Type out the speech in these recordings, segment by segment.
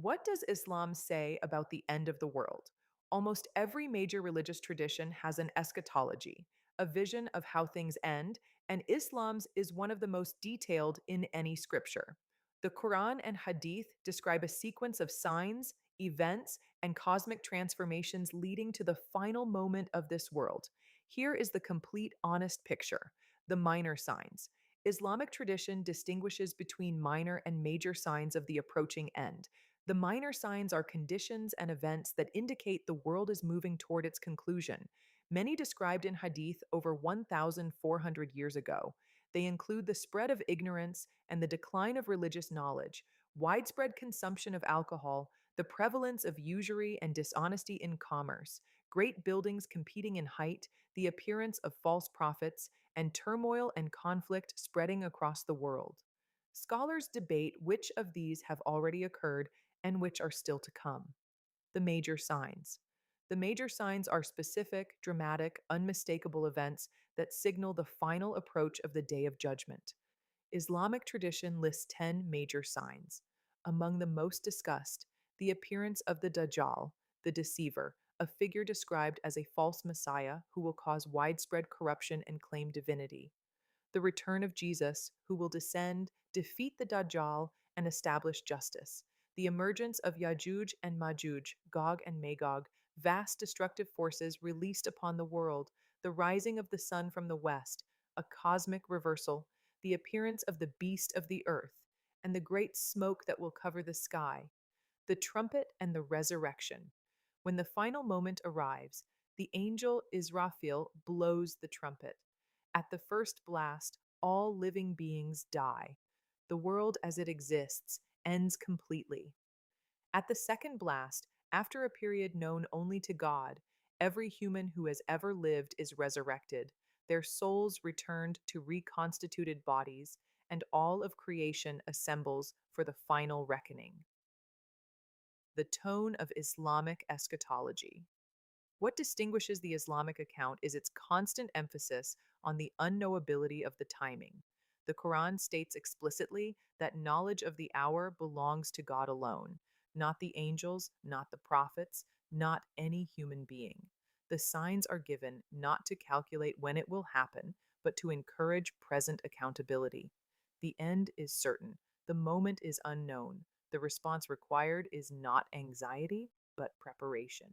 What does Islam say about the end of the world? Almost every major religious tradition has an eschatology, a vision of how things end, and Islam's is one of the most detailed in any scripture. The Quran and Hadith describe a sequence of signs, events, and cosmic transformations leading to the final moment of this world. Here is the complete, honest picture: the minor signs. Islamic tradition distinguishes between minor and major signs of the approaching end. The minor signs are conditions and events that indicate the world is moving toward its conclusion, many described in Hadith over 1,400 years ago. They include the spread of ignorance and the decline of religious knowledge, widespread consumption of alcohol, the prevalence of usury and dishonesty in commerce, great buildings competing in height, the appearance of false prophets, and turmoil and conflict spreading across the world. Scholars debate which of these have already occurred and which are still to come. The major signs. The major signs are specific, dramatic, unmistakable events that signal the final approach of the Day of Judgment. Islamic tradition lists 10 major signs. Among the most discussed, the appearance of the Dajjal, the deceiver, a figure described as a false messiah who will cause widespread corruption and claim divinity. The return of Jesus, who will descend, defeat the Dajjal, and establish justice. The emergence of Yajuj and Majuj, Gog and Magog, vast destructive forces released upon the world. The rising of the sun from the west, a cosmic reversal. The appearance of the beast of the earth, and the great smoke that will cover the sky. The trumpet and the resurrection. When the final moment arrives, the angel Israfil blows the trumpet. At the first blast, all living beings die. The world as it exists ends completely. At the second blast, after a period known only to God, every human who has ever lived is resurrected, their souls returned to reconstituted bodies, and all of creation assembles for the final reckoning. The tone of Islamic eschatology. What distinguishes the Islamic account is its constant emphasis on the unknowability of the timing. The Quran states explicitly that knowledge of the hour belongs to God alone, not the angels, not the prophets, not any human being. The signs are given not to calculate when it will happen, but to encourage present accountability. The end is certain, the moment is unknown. The response required is not anxiety, but preparation.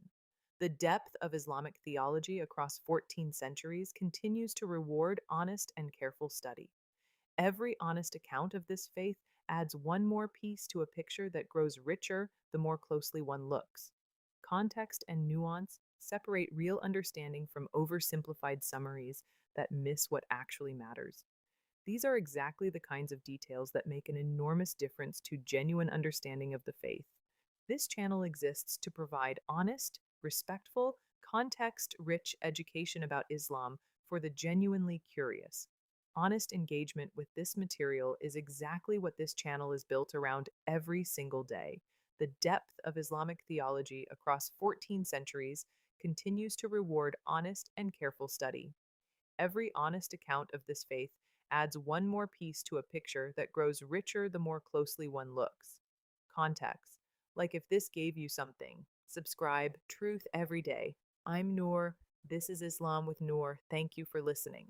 The depth of Islamic theology across 14 centuries continues to reward honest and careful study. Every honest account of this faith adds one more piece to a picture that grows richer the more closely one looks. Context and nuance separate real understanding from oversimplified summaries that miss what actually matters. These are exactly the kinds of details that make an enormous difference to genuine understanding of the faith. This channel exists to provide honest, respectful, context rich education about Islam for the genuinely curious. Honest engagement with this material is exactly what this channel is built around every single day. The depth of Islamic theology across 14 centuries continues to reward honest and careful study. Every honest account of this faith adds one more piece to a picture that grows richer the more closely one looks. Context. Like if this gave you something. Subscribe, truth every day. I'm Noor. This is Islam with Noor. Thank you for listening.